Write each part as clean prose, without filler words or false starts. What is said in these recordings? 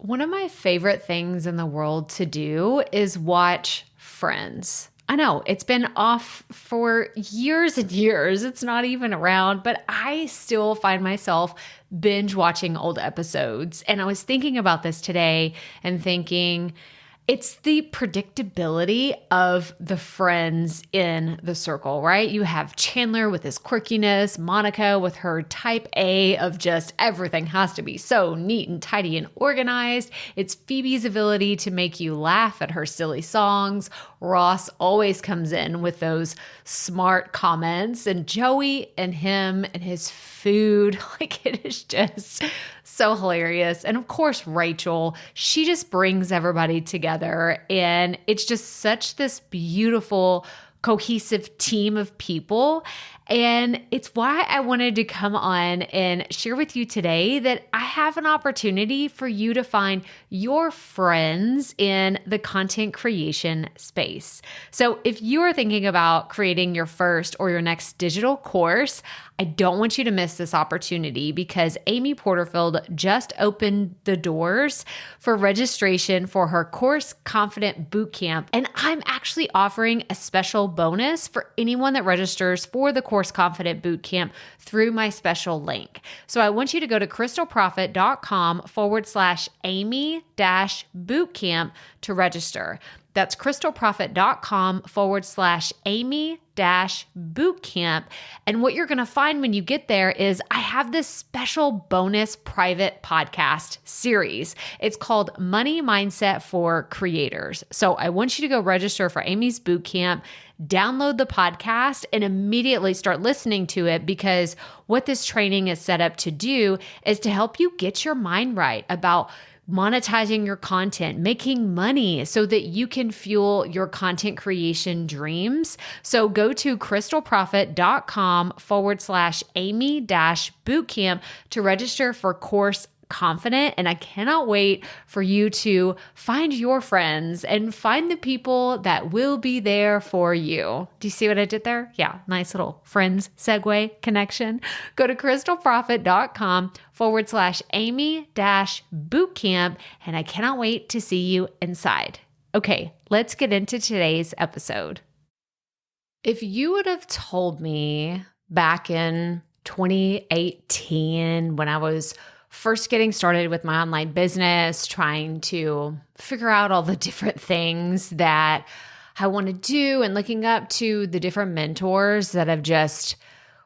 One of my favorite things in the world to do is watch Friends. I know it's been off for years and years. It's not even around, but I still find myself binge watching old episodes. And I was thinking about this today and thinking, it's the predictability of the friends in the circle, right? You have Chandler with his quirkiness, Monica with her type A of just everything has to be so neat and tidy and organized. It's Phoebe's ability to make you laugh at her silly songs. Ross always comes in with those smart comments, and Joey and him and his food, like it is just so hilarious. And of course, Rachel, she just brings everybody together, and it's just such this beautiful, cohesive team of people. And it's why I wanted to come on and share with you today that I have an opportunity for you to find your friends in the content creation space. So if you are thinking about creating your first or your next digital course, I don't want you to miss this opportunity because Amy Porterfield just opened the doors for registration for her Course Confident Bootcamp. And I'm actually offering a special bonus for anyone that registers for the Course Confident Bootcamp through my special link. So I want you to go to crystalprofit.com/Amy-bootcamp to register. That's crystalprofit.com/Amy-bootcamp. And what you're going to find when you get there is I have this special bonus private podcast series. It's called Money Mindset for Creators. So I want you to go register for Amy's bootcamp, download the podcast, and immediately start listening to it, because what this training is set up to do is to help you get your mind right about monetizing your content, making money so that you can fuel your content creation dreams. So go to crystalprofit.com/Amy-bootcamp to register for Course Confident. And I cannot wait for you to find your friends and find the people that will be there for you. Do you see what I did there? Yeah, nice little friends segue connection. Go to crystalprofit.com/Amy-bootcamp. And I cannot wait to see you inside. Okay, let's get into today's episode. If you would have told me back in 2018 when I was first getting started with my online business, trying to figure out all the different things that I want to do and looking up to the different mentors that have just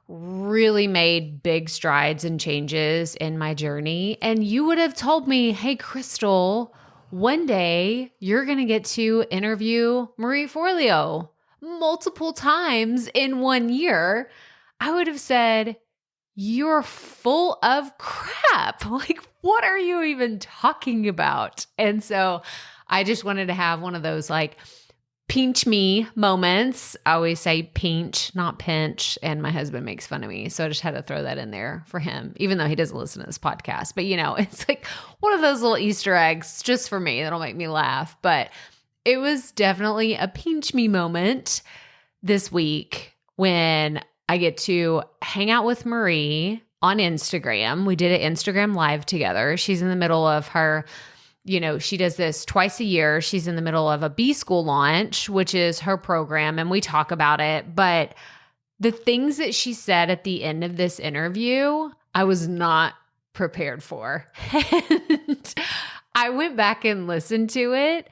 really made big strides and changes in my journey. And you would have told me, hey, Crystal, one day you're going to get to interview Marie Forleo multiple times in 1 year. I would have said, you're full of crap. Like, what are you even talking about? And so I just wanted to have one of those like pinch me moments. I always say pinch, not pinch. And my husband makes fun of me. So I just had to throw that in there for him, even though he doesn't listen to this podcast. But it's like one of those little Easter eggs just for me that'll make me laugh. But it was definitely a pinch me moment this week when I get to hang out with Marie on Instagram. We did an Instagram live together. She's in the middle of her, she does this twice a year. She's in the middle of a B-School launch, which is her program, and we talk about it. But the things that she said at the end of this interview, I was not prepared for. And I went back and listened to it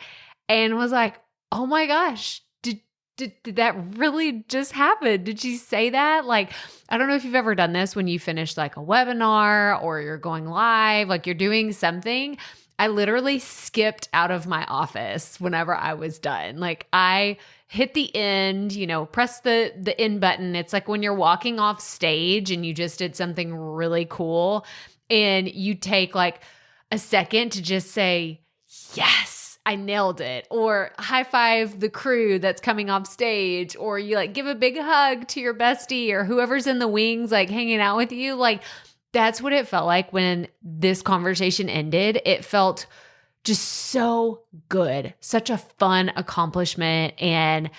and was like, oh my gosh, did that really just happen? Did she say that? Like, I don't know if you've ever done this when you finish like a webinar or you're going live, like you're doing something. I literally skipped out of my office whenever I was done. Like I hit the end, press the end button. It's like when you're walking off stage and you just did something really cool and you take like a second to just say, yes, I nailed it, or high five the crew that's coming off stage, or you like give a big hug to your bestie or whoever's in the wings, like hanging out with you. Like that's what it felt like when this conversation ended. It felt just so good, such a fun accomplishment. And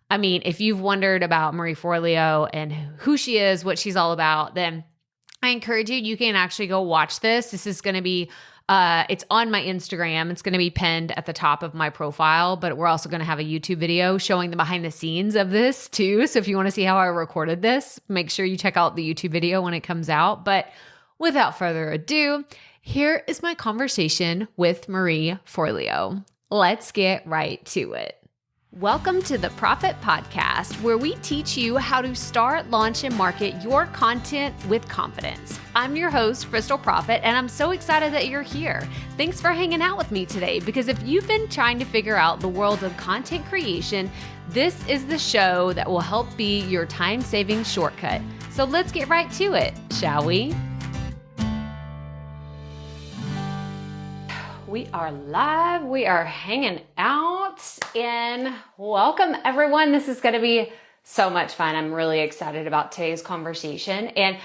I mean, if you've wondered about Marie Forleo and who she is, what she's all about, then I encourage you, you can actually go watch this. This is going to be It's on my Instagram. It's going to be pinned at the top of my profile, but we're also going to have a YouTube video showing the behind the scenes of this too. So if you want to see how I recorded this, make sure you check out the YouTube video when it comes out. But without further ado, here is my conversation with Marie Forleo. Let's get right to it. Welcome to the Profit Podcast, where we teach you how to start, launch, and market your content with confidence. I'm your host, Crystal Profit, and I'm so excited that you're here. Thanks for hanging out with me today, because if you've been trying to figure out the world of content creation, this is the show that will help be your time-saving shortcut. So let's get right to it, shall we? We are live. We are hanging out, and welcome everyone. This is going to be so much fun. I'm really excited about today's conversation. And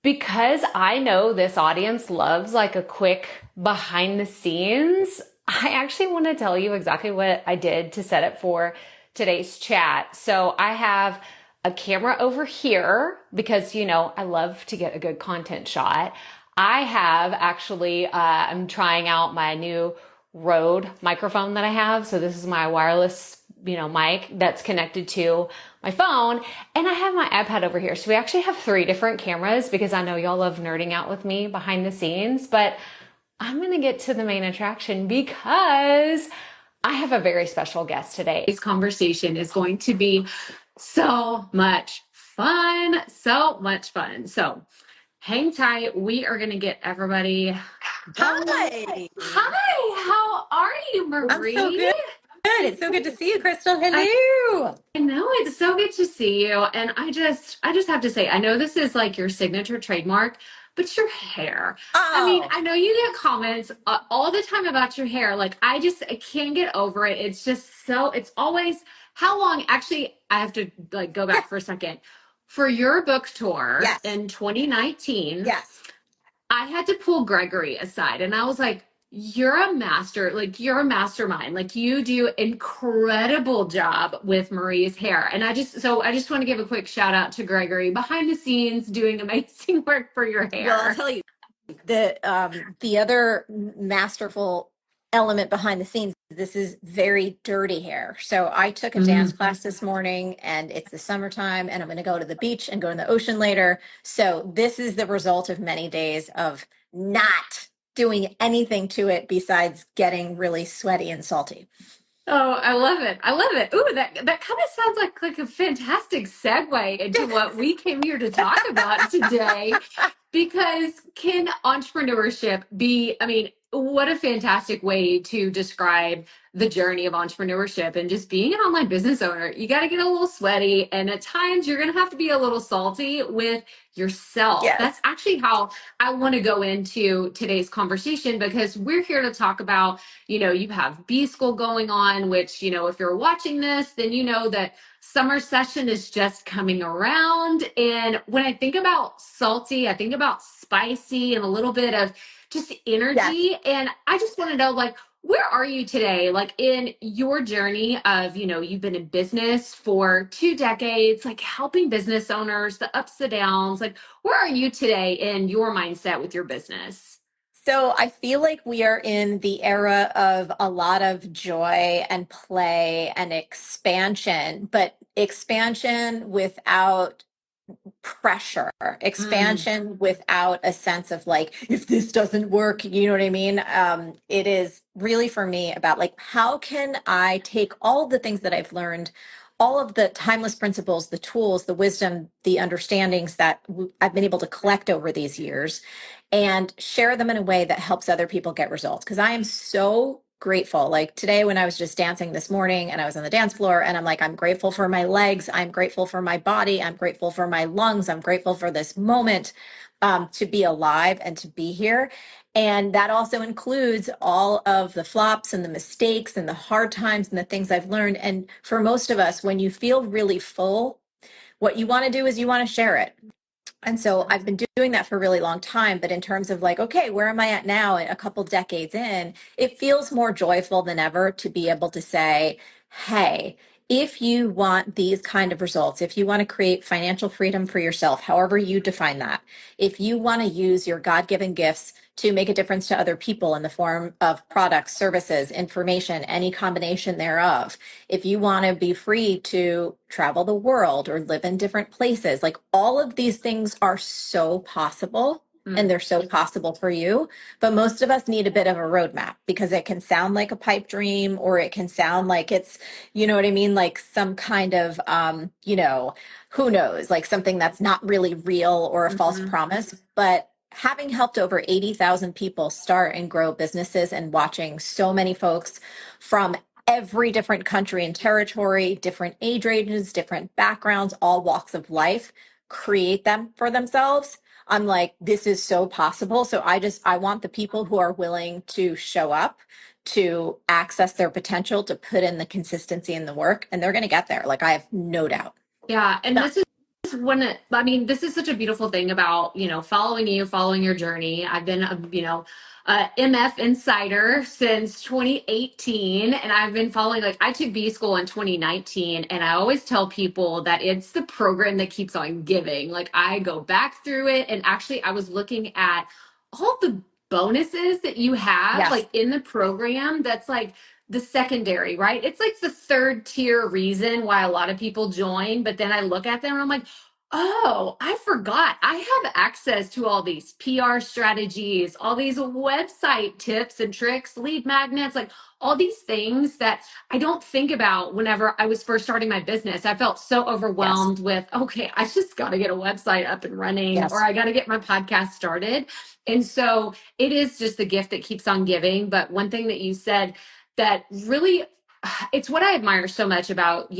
because I know this audience loves like a quick behind the scenes, I actually want to tell you exactly what I did to set up for today's chat. So I have a camera over here because, I love to get a good content shot. I have actually, I'm trying out my new Rode microphone that I have. So this is my wireless, mic that's connected to my phone. And I have my iPad over here. So we actually have 3 different cameras because I know y'all love nerding out with me behind the scenes, but I'm going to get to the main attraction because I have a very special guest today. This conversation is going to be so much fun, so much fun. So hang tight. We are going to get everybody going. Hi. How are you, Marie? I'm so good. It's so good to see you, Crystal. Hello. I know, it's so good to see you. And I just have to say, I know this is like your signature trademark, but your hair. Oh. I know you get comments all the time about your hair. Like, I can't get over it. It's just it's always, how long? Actually, I have to like go back for a second. For your book tour in 2019, I had to pull Gregory aside and I was like, you're a master, like you're a mastermind, like you do incredible job with Marie's hair. And I just want to give a quick shout out to Gregory behind the scenes doing amazing work for your hair. Well, I'll tell you, the other masterful element behind the scenes, this is very dirty hair. So I took a dance class this morning and it's the summertime and I'm going to go to the beach and go in the ocean later. So this is the result of many days of not doing anything to it besides getting really sweaty and salty. Oh, I love it. I love it. Ooh, that kind of sounds like a fantastic segue into what we came here to talk about today. Because can entrepreneurship be, what a fantastic way to describe the journey of entrepreneurship and just being an online business owner. You got to get a little sweaty, and at times you're going to have to be a little salty with yourself. Yes. That's actually how I want to go into today's conversation, because we're here to talk about, you have B School going on, which, if you're watching this, then you know that summer session is just coming around. And when I think about salty, I think about spicy and a little bit of just energy. Yes. And I just want to know, like, where are you today? Like in your journey of, you've been in business for 2 decades, like helping business owners, the ups, the downs, like where are you today in your mindset with your business? So I feel like we are in the era of a lot of joy and play and expansion, but expansion without pressure, expansion without a sense of like, if this doesn't work, you know what I mean? It is really for me about like, how can I take all the things that I've learned, all of the timeless principles, the tools, the wisdom, the understandings that I've been able to collect over these years and share them in a way that helps other people get results. Because I am so grateful. Like today, when I was just dancing this morning and I was on the dance floor and I'm like, I'm grateful for my legs. I'm grateful for my body. I'm grateful for my lungs. I'm grateful for this moment to be alive and to be here. And that also includes all of the flops and the mistakes and the hard times and the things I've learned. And for most of us, when you feel really full, what you want to do is you want to share it. And so I've been doing that for a really long time. But in terms of like, okay, where am I at now? A couple decades in, it feels more joyful than ever to be able to say, hey, if you want these kind of results, if you want to create financial freedom for yourself, however you define that, if you want to use your God-given gifts to make a difference to other people in the form of products, services, information, any combination thereof. If you want to be free to travel the world or live in different places, like all of these things are so possible. And they're so possible for you. But most of us need a bit of a roadmap because it can sound like a pipe dream, or it can sound like it's, you know what I mean? Like some kind of, who knows, like something that's not really real or a false promise. But having helped over 80,000 people start and grow businesses and watching so many folks from every different country and territory, different age ranges, different backgrounds, all walks of life, create them for themselves. I'm like, this is so possible. So I want the people who are willing to show up, to access their potential, to put in the consistency in the work, and they're going to get there. Like, I have no doubt. Yeah. And this is this is such a beautiful thing about, following you, following your journey. I've been, MF insider since 2018, and I've been following, like, I took B school in 2019, and I always tell people that it's the program that keeps on giving. Like, I go back through it, and actually I was looking at all the bonuses that you have, Yes. like, in the program. That's like the secondary, right? It's like the third tier reason why a lot of people join. But then I look at them and I'm like, oh, I forgot. I have access to all these PR strategies, all these website tips and tricks, lead magnets, like all these things that I don't think about whenever I was first starting my business. I felt so overwhelmed with, okay, I just got to get a website up and running, or I got to get my podcast started. And so it is just the gift that keeps on giving. But one thing that you said that really, it's what I admire so much about,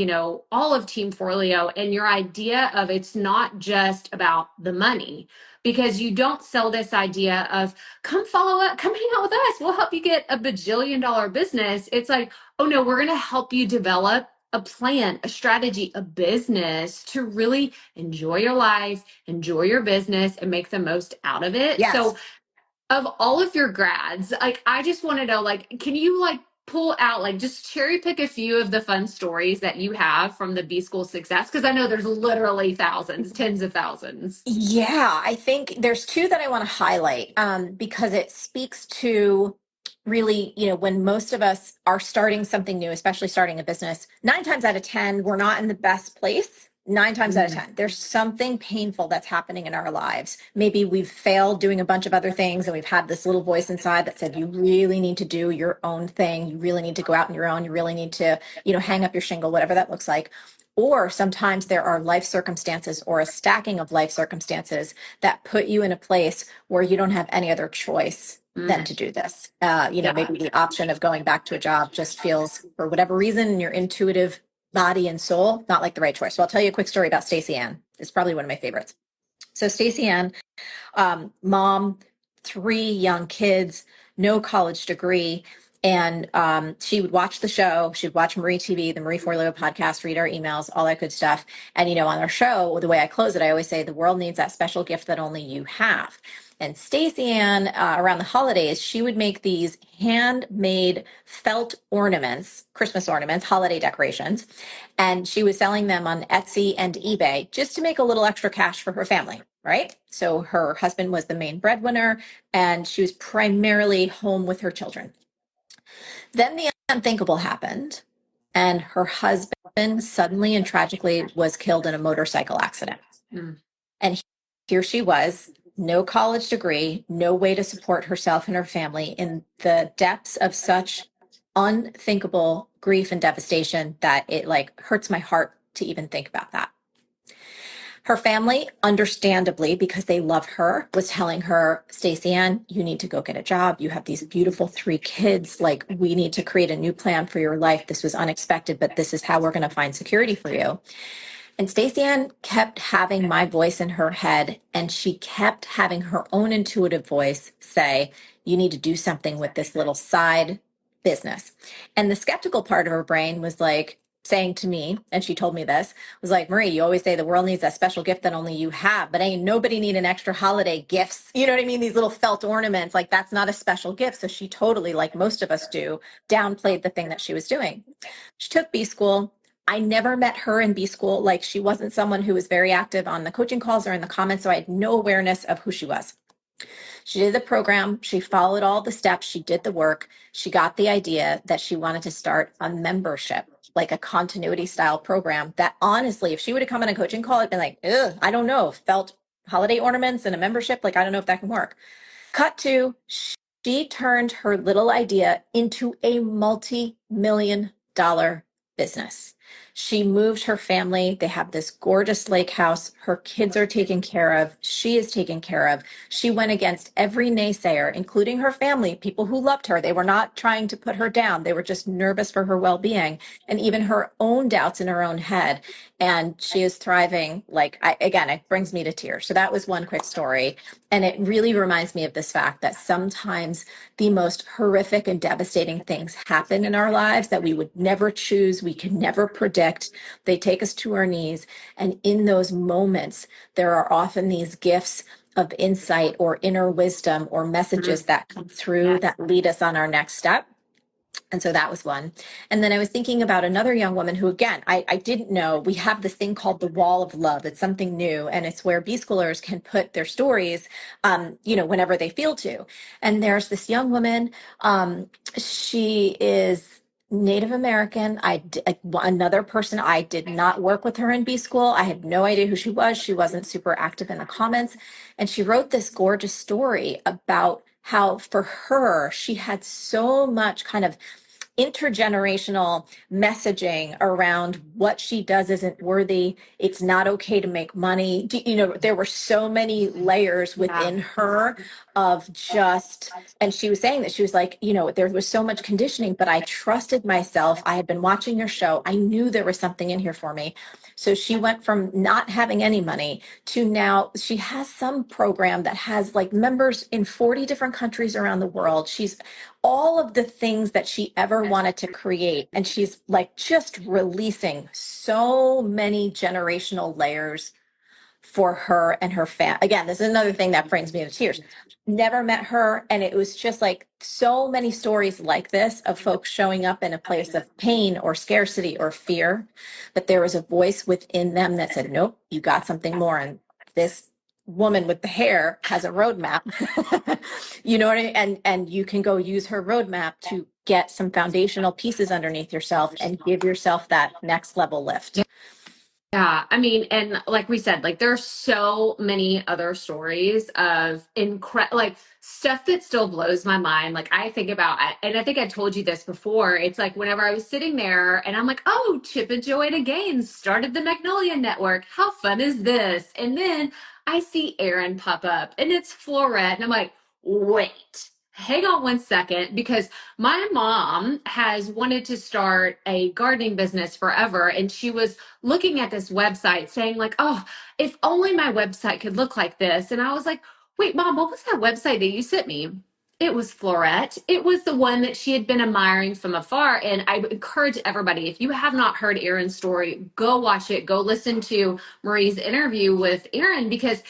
all of Team Forleo, and your idea of it's not just about the money, because you don't sell this idea of come follow up, come hang out with us, we'll help you get a bajillion-dollar business. It's like, oh no, we're going to help you develop a plan, a strategy, a business to really enjoy your life, enjoy your business, and make the most out of it. Yes. So of all of your grads, like, I just want to know, like, can you like pull out, like, just cherry pick a few of the fun stories that you have from the B school success? Because I know there's literally thousands, tens of thousands. Yeah, I think there's two that I want to highlight because it speaks to really, when most of us are starting something new, especially starting a business, 9 times out of 10, we're not in the best place. 9 times out of 10, there's something painful that's happening in our lives. Maybe we've failed doing a bunch of other things, and we've had this little voice inside that said, you really need to do your own thing. You really need to go out on your own. You really need to, hang up your shingle, whatever that looks like. Or sometimes there are life circumstances or a stacking of life circumstances that put you in a place where you don't have any other choice than to do this. Maybe the option of going back to a job just feels, for whatever reason, in your intuitive body and soul, not like the right choice. So I'll tell you a quick story about Stacey Ann. It's probably one of my favorites. So Stacey Ann, mom, 3 young kids, no college degree. And she would watch the show. She'd watch Marie TV, the Marie Forleo podcast, read our emails, all that good stuff. And, on our show, the way I close it, I always say the world needs that special gift that only you have. And Stacey Ann, around the holidays, she would make these handmade felt ornaments, Christmas ornaments, holiday decorations. And she was selling them on Etsy and eBay just to make a little extra cash for her family, right? So her husband was the main breadwinner, and she was primarily home with her children. Then the unthinkable happened, and her husband suddenly and tragically was killed in a motorcycle accident. And here she was, no college degree, no way to support herself and her family, in the depths of such unthinkable grief and devastation that it like hurts my heart to even think about that. Her family, understandably, because they love her, was telling her, Stacey Ann, you need to go get a job. You have these beautiful 3 kids. Like, we need to create a new plan for your life. This was unexpected, but this is how we're going to find security for you. And Stacey Ann kept having my voice in her head, and she kept having her own intuitive voice say, you need to do something with this little side business. And the skeptical part of her brain was like, saying to me, and she told me this, was like, Marie, you always say the world needs that special gift that only you have, but ain't nobody need an extra holiday gifts. You know what I mean? These little felt ornaments, like that's not a special gift. So she totally, like most of us do, downplayed the thing that she was doing. She took B school. I never met her in B school. Like, she wasn't someone who was very active on the coaching calls or in the comments. So I had no awareness of who she was. She did the program, she followed all the steps, she did the work. She got the idea that she wanted to start a membership, like a continuity style program that honestly, if she would have come on a coaching call, I'd been like, ugh, I don't know, felt holiday ornaments and a membership, like I don't know if that can work. Cut to, she turned her little idea into a multi-million-dollar business. She moved her family. They have this gorgeous lake house. Her kids are taken care of. She is taken care of. She went against every naysayer, including her family, people who loved her. They were not trying to put her down. They were just nervous for her well-being and even her own doubts in her own head. And she is thriving. Like, again, it brings me to tears. So that was one quick story. And it really reminds me of this fact that sometimes the most horrific and devastating things happen in our lives that we would never choose, we can never predict. They take us to our knees. And in those moments, there are often these gifts of insight or inner wisdom or messages that come through that lead us on our next step. And so that was one. And then I was thinking about another young woman who, again, I didn't know. We have this thing called the wall of love. It's something new. And it's where B-schoolers can put their stories, whenever they feel to. And there's this young woman. She is Native American. Another person, I did not work with her in B school. I had no idea who she was. She wasn't super active in the comments. And she wrote this gorgeous story about how for her, she had so much kind of intergenerational messaging around what she does isn't worthy. It's not okay to make money. There were so many layers within her of just, and she was saying that she was like, there was so much conditioning, but I trusted myself. I had been watching your show. I knew there was something in here for me. So she went from not having any money to now she has some program that has like members in 40 different countries around the world. She's all of the things that she ever wanted to create. And she's like just releasing so many generational layers for her and her family. Again, this is another thing that brings me to tears. Never met her. And it was just like so many stories like this of folks showing up in a place of pain or scarcity or fear. But there was a voice within them that said, nope, you got something more. And this woman with the hair has a roadmap. You know what I mean? And you can go use her roadmap to get some foundational pieces underneath yourself and give yourself that next level lift. Yeah, I mean, and like we said, like there are so many other stories of like stuff that still blows my mind. Like I think about, and I think I told you this before. It's like whenever I was sitting there and I'm like, oh, Chip and Joanna Gaines started the Magnolia Network. How fun is this? And then I see Aaron pop up and it's Florette. And I'm like, wait, hang on one second, because my mom has wanted to start a gardening business forever. And she was looking at this website saying like, oh, if only my website could look like this. And I was like, wait, Mom, what was that website that you sent me? It was Florette. It was the one that she had been admiring from afar. And I encourage everybody, if you have not heard Erin's story, go watch it. Go listen to Marie's interview with Erin, because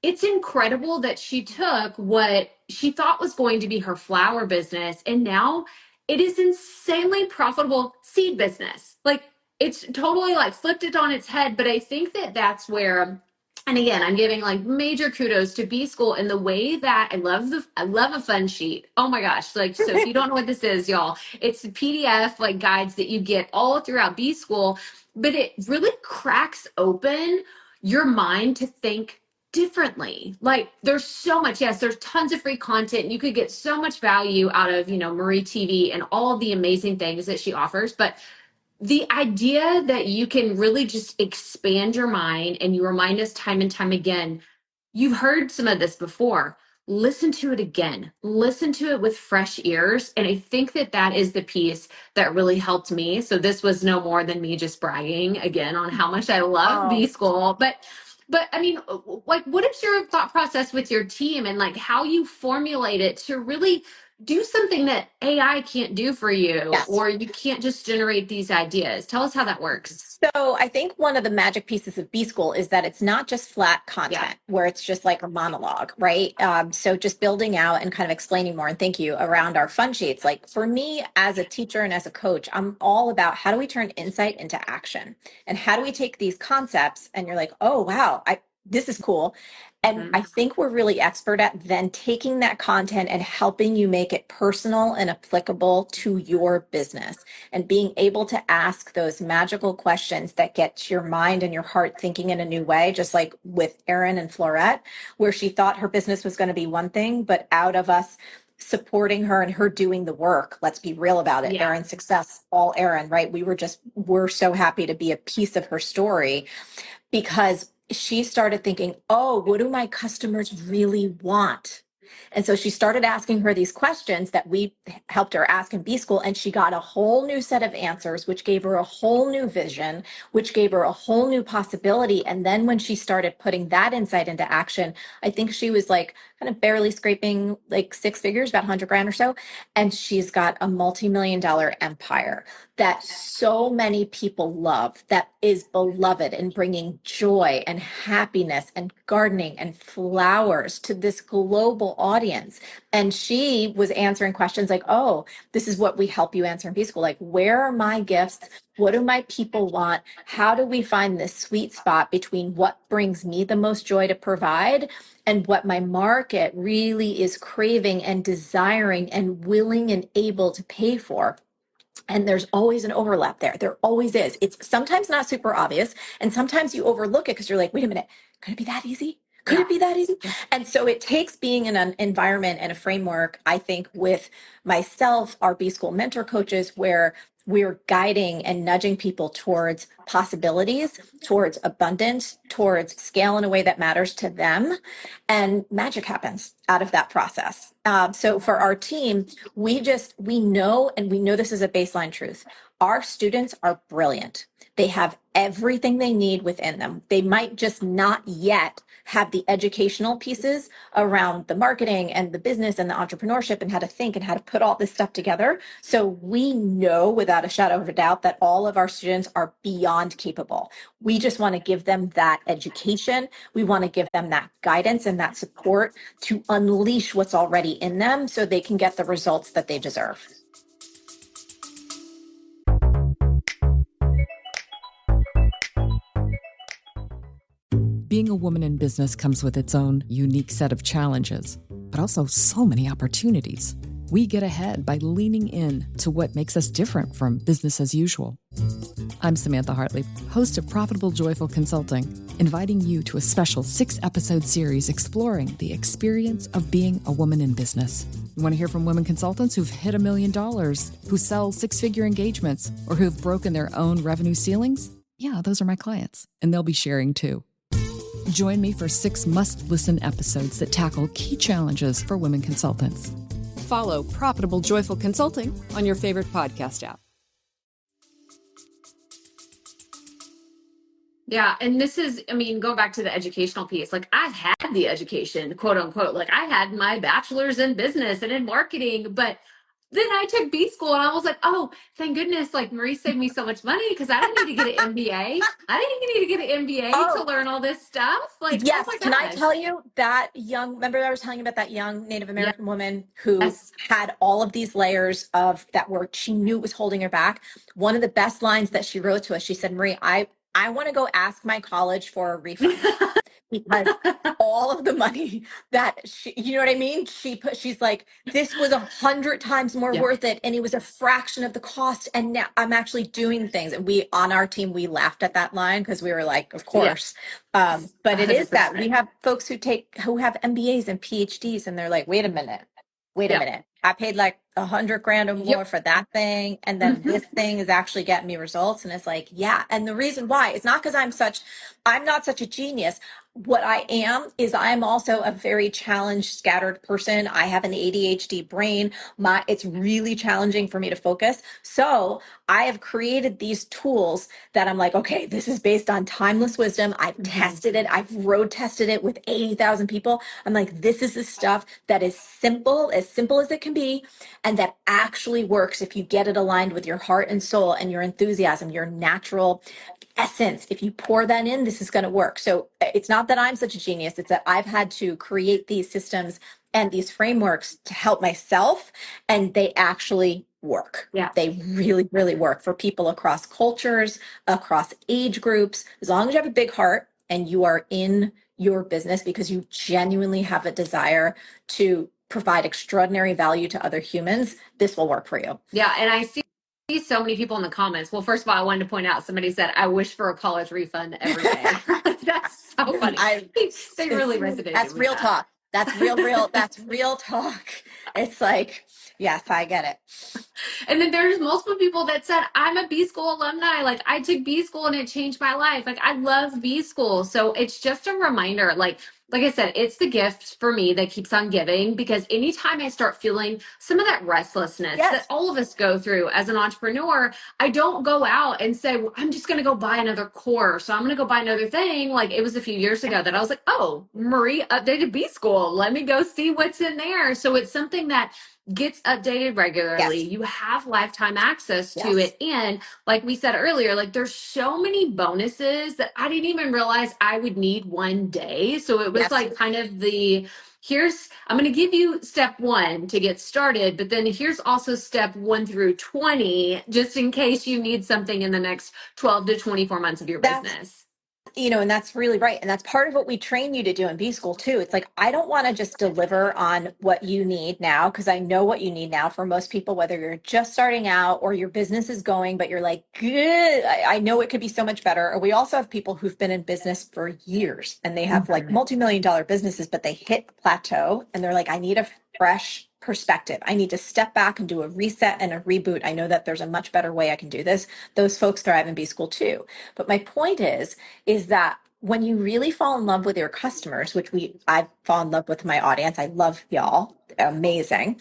it's incredible that she took what she thought was going to be her flower business and now it is insanely profitable seed business. Like it's totally like flipped it on its head. But I think that that's where, and again, I'm giving like major kudos to B School in the way that I love a fun sheet. Oh my gosh. Like, so if you don't know what this is, y'all, it's the PDF like guides that you get all throughout B School, but it really cracks open your mind to think differently. Like there's so much, yes, there's tons of free content. You could get so much value out of, Marie TV and all the amazing things that she offers. But the idea that you can really just expand your mind, and you remind us time and time again, you've heard some of this before. Listen to it again. Listen to it with fresh ears. And I think that that is the piece that really helped me. So this was no more than me just bragging again on how much I love B Oh, School. But I mean, like, what is your thought process with your team and like how you formulate it to really do something that AI can't do for you, yes. or you can't just generate these ideas? Tell us how that works. So I think one of the magic pieces of B School is that it's not just flat Yeah. content where it's just like a monologue, right? So just building out and kind of explaining more, and thank you, around our fun sheets. Like for me as a teacher and as a coach, I'm all about how do we turn insight into action? And how do we take these concepts and you're like, oh, wow, this is cool. And Mhm. I think we're really expert at then taking that content and helping you make it personal and applicable to your business and being able to ask those magical questions that get your mind and your heart thinking in a new way, just like with Erin and Florette, where she thought her business was going to be one thing, but out of us supporting her and her doing the work, let's be real about it. Yeah. Erin's success, all Erin, right? We're so happy to be a piece of her story because she started thinking, oh, what do my customers really want? And so she started asking her these questions that we helped her ask in B School, and she got a whole new set of answers, which gave her a whole new vision, which gave her a whole new possibility. And then when she started putting that insight into action, I think she was like kind of barely scraping like six figures, about 100 grand or so. And she's got a multi-million-dollar empire that so many people love, that is beloved and bringing joy and happiness and gardening and flowers to this global audience. And she was answering questions like, oh, this is what we help you answer in B School. Like, where are my gifts? What do my people want? How do we find this sweet spot between what brings me the most joy to provide and what my market really is craving and desiring and willing and able to pay for? And there's always an overlap there. There always is. It's sometimes not super obvious. And sometimes you overlook it because you're like, wait a minute, could it be that easy? Could Yeah. it be that easy? And so it takes being in an environment and a framework, I think, with myself, our B School mentor coaches, where we're guiding and nudging people towards possibilities, towards abundance, towards scale in a way that matters to them. And magic happens out of that process. So for our team, we know, and we know this is a baseline truth. Our students are brilliant. They have everything they need within them. They might just not yet have the educational pieces around the marketing and the business and the entrepreneurship and how to think and how to put all this stuff together. So we know without a shadow of a doubt that all of our students are beyond capable. We just want to give them that education. We want to give them that guidance and that support to unleash what's already in them so they can get the results that they deserve. Being a woman in business comes with its own unique set of challenges, but also so many opportunities. We get ahead by leaning in to what makes us different from business as usual. I'm Samantha Hartley, host of Profitable Joyful Consulting, inviting you to a special 6-episode series exploring the experience of being a woman in business. You want to hear from women consultants who've hit $1 million, who sell 6-figure engagements, or who've broken their own revenue ceilings? Yeah, those are my clients, and they'll be sharing too. Join me for 6 must-listen episodes that tackle key challenges for women consultants. Follow Profitable Joyful Consulting on your favorite podcast app. Yeah. And this is, I mean, go back to the educational piece. Like, I had the education, quote unquote. Like, I had my bachelor's in business and in marketing, but then I took B School and I was like, oh, thank goodness, like Marie saved me so much money because I didn't need to get an MBA. I didn't need to get an MBA to Oh, learn all this stuff. Like, oh yes. my Can I gosh. tell you that remember I was telling you about that young Native Yes. American woman who had all of these layers of that were, she knew it was holding her back. One of the best lines that she wrote to us, she said, Marie, I want to go ask my college for a refund because all of the money that she, you know what I mean? She's like, this was 100 times more Yeah. worth it. And it was a fraction of the cost. And now I'm actually doing things. And we, on our team, we laughed at that line because we were like, of Yeah. course. But it is that 100%. we have folks who have MBAs and PhDs and they're like, wait a minute. Yeah. I paid like 100 grand or more Yep. for that thing. And then this thing is actually getting me results. And it's like, yeah. And the reason why is not because I'm not such a genius. What I am is I'm also a very challenged, scattered person. I have an ADHD brain. It's really challenging for me to focus. So I have created these tools that I'm like, okay, this is based on timeless wisdom. I've tested it. I've road tested it with 80,000 people. I'm like, this is the stuff that is simple as it can be, and that actually works if you get it aligned with your heart and soul and your enthusiasm, your natural essence. If you pour that in, this is going to work. So it's not that I'm such a genius. It's that I've had to create these systems and these frameworks to help myself, and they actually work. Yeah. They really, really work for people across cultures, across age groups. As long as you have a big heart and you are in your business because you genuinely have a desire to provide extraordinary value to other humans, this will work for you. Yeah. And I see so many people in the comments. Well, first of all, I wanted to point out somebody said, I wish for a college refund every day. That's so funny. They really resonated That's with real that. talk. That's real. That's real talk. It's like, yes, I get it. And then there's multiple people that said, I'm a B school alumni. Like I took B school and it changed my life. Like I love B school. So it's just a reminder, like I said, it's the gift for me that keeps on giving, because anytime I start feeling some of that restlessness that all of us go through as an entrepreneur, I don't go out and say, well, I'm just going to go buy another course. So I'm going to go buy another thing. Like it was a few years ago that I was like, oh, Marie updated B school. Let me go see what's in there. So it's something that gets updated regularly. Yes. You have lifetime access to Yes. it. And like we said earlier, like there's so many bonuses that I didn't even realize I would need one day. So it was Yes. like kind of I'm going to give you step 1 to get started, but then here's also step 1 through 20, just in case you need something in the next 12 to 24 months of your business. And that's really right. And that's part of what we train you to do in B school too. It's like, I don't want to just deliver on what you need now, because I know what you need now for most people, whether you're just starting out or your business is going, but you're like, good, I know it could be so much better. Or we also have people who've been in business for years and they have like multi-million-dollar businesses, but they hit a plateau and they're like, I need a fresh perspective. I need to step back and do a reset and a reboot. I know that there's a much better way I can do this. Those folks thrive in B school too. But my point is that when you really fall in love with your customers, which I fall in love with my audience, I love y'all, amazing.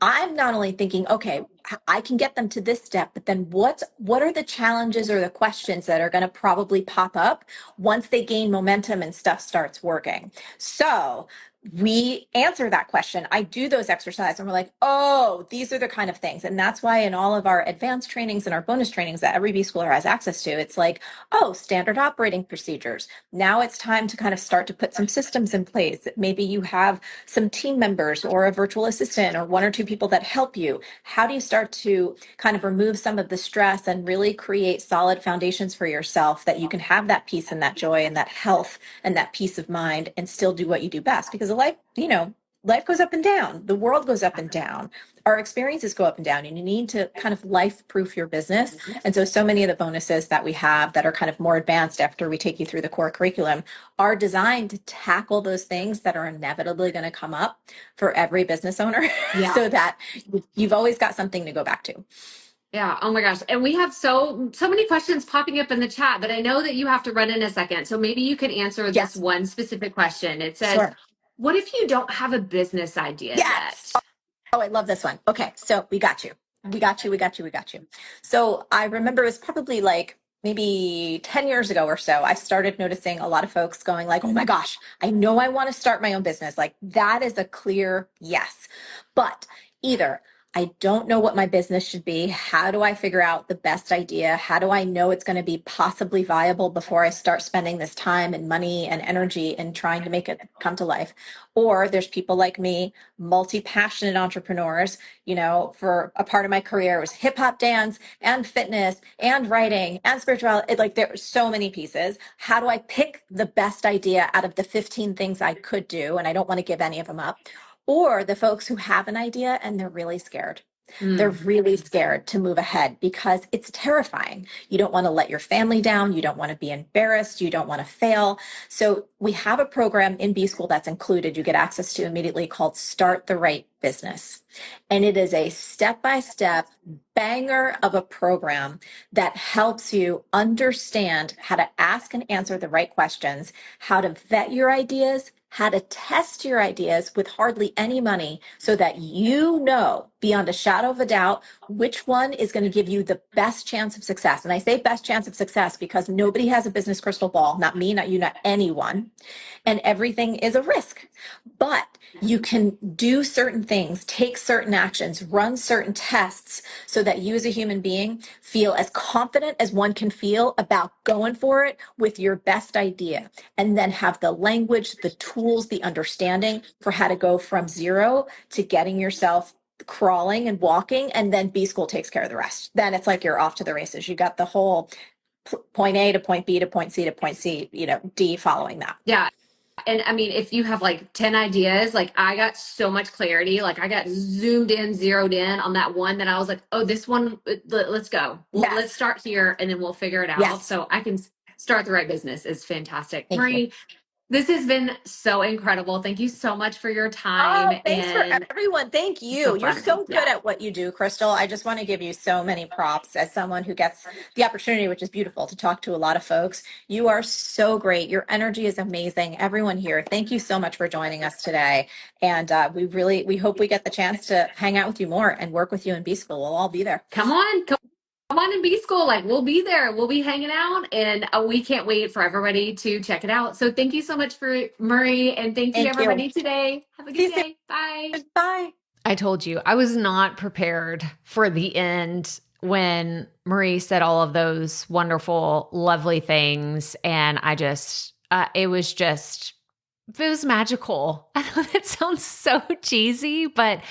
I'm not only thinking, okay, I can get them to this step, but then what are the challenges or the questions that are going to probably pop up once they gain momentum and stuff starts working? So we answer that question. I do those exercises and we're like, oh, these are the kind of things. And that's why in all of our advanced trainings and our bonus trainings that every B schooler has access to, it's like, oh, standard operating procedures. Now it's time to kind of start to put some systems in place. Maybe you have some team members or a virtual assistant or 1 or 2 people that help you. How do you start to kind of remove some of the stress and really create solid foundations for yourself that you can have that peace and that joy and that health and that peace of mind and still do what you do best? Because life goes up and down. The world goes up and down. Our experiences go up and down, and you need to kind of life-proof your business. And so many of the bonuses that we have that are kind of more advanced after we take you through the core curriculum are designed to tackle those things that are inevitably going to come up for every business owner so that you've always got something to go back to. Yeah. Oh my gosh. And we have so many questions popping up in the chat, but I know that you have to run in a second. So maybe you could answer this one specific question. It says, what if you don't have a business idea yet? Oh, I love this one. Okay. So we got you. So I remember it was probably like maybe 10 years ago or so, I started noticing a lot of folks going like, oh my gosh, I know I want to start my own business. Like that is a clear yes. But either I don't know what my business should be. How do I figure out the best idea? How do I know it's going to be possibly viable before I start spending this time and money and energy in trying to make it come to life? Or there's people like me, multi-passionate entrepreneurs, for a part of my career it was hip hop dance and fitness and writing and spirituality. Like there are so many pieces. How do I pick the best idea out of the 15 things I could do? And I don't want to give any of them up. Or the folks who have an idea and they're really scared. They're really scared to move ahead because it's terrifying. You don't want to let your family down. You don't want to be embarrassed. You don't want to fail. So we have a program in B School that's included. You get access to immediately called Start the Right Business. And it is a step-by-step banger of a program that helps you understand how to ask and answer the right questions, how to vet your ideas, how to test your ideas with hardly any money so that you know beyond a shadow of a doubt which one is going to give you the best chance of success. And I say best chance of success because nobody has a business crystal ball, not me, not you, not anyone. And everything is a risk. But you can do certain things, take certain actions, run certain tests so that you as a human being feel as confident as one can feel about going for it with your best idea, and then have the language, the tools, the understanding for how to go from zero to getting yourself crawling and walking, and then B School takes care of the rest. Then it's like you're off to the races. You got the whole point A to point B to point C to point C, D following that. Yeah. And I mean, if you have like 10 ideas, like I got so much clarity. Like I got zoomed in, zeroed in on that one that I was like, oh, this one, let's go. Well, let's Yes. start here and then we'll figure it out. Yes. So I can start the right business is fantastic. Thank you. Marie, this has been so incredible. Thank you so much for your time Oh, thanks for and everyone. Thank so you. You're fun. so good Yeah. at what you do, Crystal. I just want to give you so many props as someone who gets the opportunity, which is beautiful, to talk to a lot of folks. You are so great. Your energy is amazing. Everyone here, thank you so much for joining us today. And we hope we get the chance to hang out with you more and work with you in B School. We'll all be there. Come on in B School. Like we'll be there. We'll be hanging out and we can't wait for everybody to check it out. So thank you so much for Murray and thank you Thank you. everybody today. Have a See good you day. Bye. soon. Bye. I told you I was not prepared for the end when Marie said all of those wonderful, lovely things. And I just, it was magical. I know that sounds so cheesy, but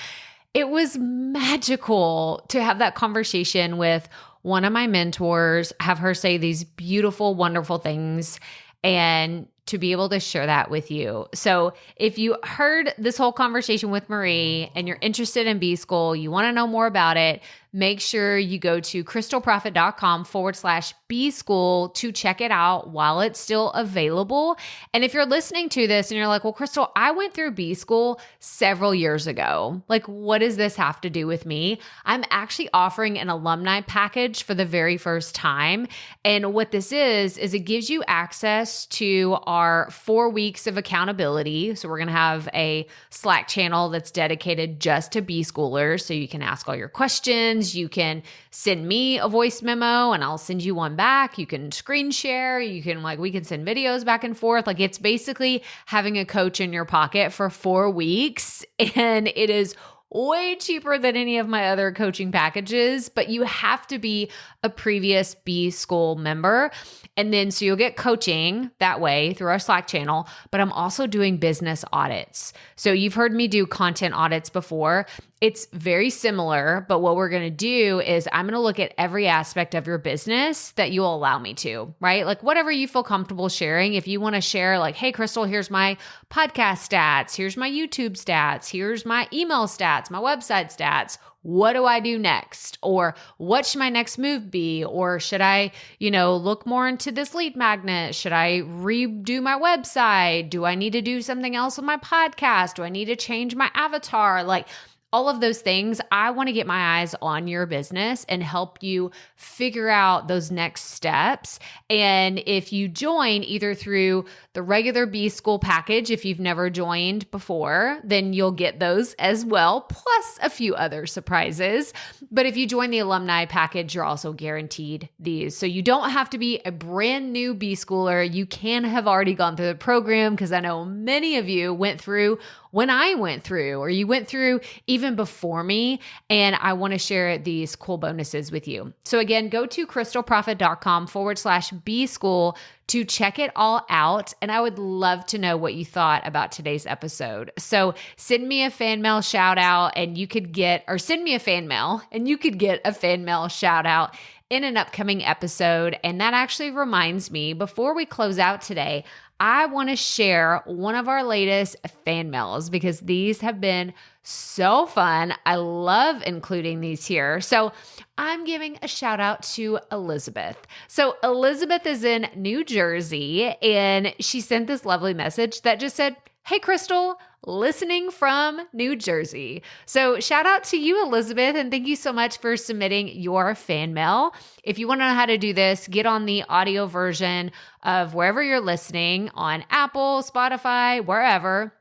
it was magical to have that conversation with one of my mentors, have her say these beautiful, wonderful things, and to be able to share that with you. So if you heard this whole conversation with Marie and you're interested in B School, you want to know more about it, make sure you go to crystalprofit.com/B School to check it out while it's still available. And if you're listening to this and you're like, well, Crystal, I went through B School several years ago. Like, what does this have to do with me? I'm actually offering an alumni package for the very first time. And what this is it gives you access to our 4 weeks of accountability. So we're going to have a Slack channel that's dedicated just to B Schoolers. So you can ask all your questions. You can send me a voice memo and I'll send you one back. You can screen share. You can we can send videos back and forth. Like it's basically having a coach in your pocket for 4 weeks. And it is way cheaper than any of my other coaching packages, but you have to be a previous B School member. And then so you'll get coaching that way through our Slack channel, but I'm also doing business audits. So you've heard me do content audits before. It's very similar, but what we're going to do is I'm going to look at every aspect of your business that you'll allow me to, right? Like whatever you feel comfortable sharing. If you want to share like, hey, Crystal, here's my podcast stats. Here's my YouTube stats. Here's my email stats, my website stats. What do I do next? Or what should my next move be? Or should I, look more into this lead magnet? Should I redo my website? Do I need to do something else with my podcast? Do I need to change my avatar? Like all of those things, I want to get my eyes on your business and help you figure out those next steps. And if you join either through the regular B School package, if you've never joined before, then you'll get those as well, plus a few other surprises. But if you join the alumni package, you're also guaranteed these. So you don't have to be a brand new B Schooler. You can have already gone through the program because I know many of you went through when I went through, or you went through even before me, and I want to share these cool bonuses with you. So again, go to crystalprofit.com/B School to check it all out. And I would love to know what you thought about today's episode. So send me a fan mail shout out and you could get, or send me a fan mail and you could get a fan mail shout out in an upcoming episode. And that actually reminds me, before we close out today, I want to share one of our latest fan mails because these have been so fun. I love including these here. So I'm giving a shout out to Elizabeth. So Elizabeth is in New Jersey and she sent this lovely message that just said, "Hey, Crystal, listening from New Jersey." So shout out to you, Elizabeth, and thank you so much for submitting your fan mail. If you want to know how to do this, get on the audio version of wherever you're listening on Apple, Spotify, wherever.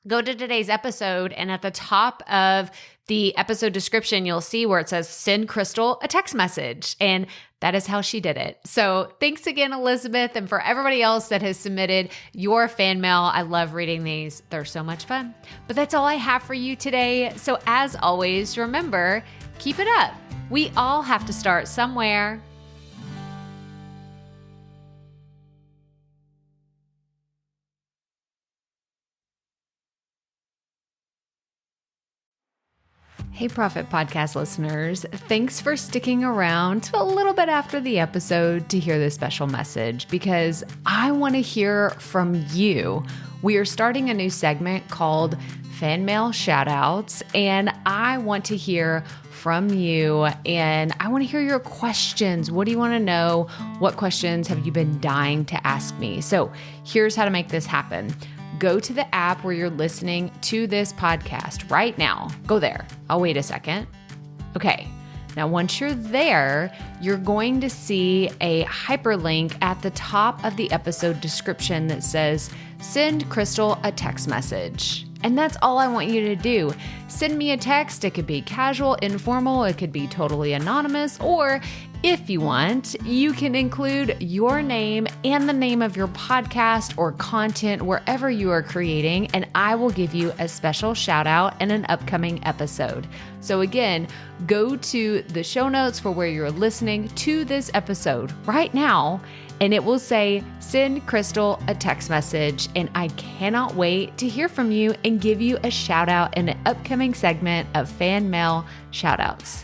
Go to today's episode, and at the top of the episode description, you'll see where it says send Crystal a text message. And that is how she did it. So thanks again, Elizabeth. And for everybody else that has submitted your fan mail, I love reading these. They're so much fun. But that's all I have for you today. So as always, remember, keep it up. We all have to start somewhere. Hey, Profit Podcast listeners. Thanks for sticking around to a little bit after the episode to hear this special message because I want to hear from you. We are starting a new segment called Fan Mail Shoutouts, and I want to hear from you, and I want to hear your questions. What do you want to know? What questions have you been dying to ask me? So here's how to make this happen. Go to the app where you're listening to this podcast right now. Go there. I'll wait a second. Okay. Now, once you're there, you're going to see a hyperlink at the top of the episode description that says, send Crystal a text message. And that's all I want you to do. Send me a text. It could be casual, informal. It could be totally anonymous. Or if you want, you can include your name and the name of your podcast or content wherever you are creating, and I will give you a special shout out in an upcoming episode. So again, go to the show notes for where you're listening to this episode right now, and it will say, send Crystal a text message. And I cannot wait to hear from you and give you a shout out in an upcoming segment of Fan Mail Shoutouts.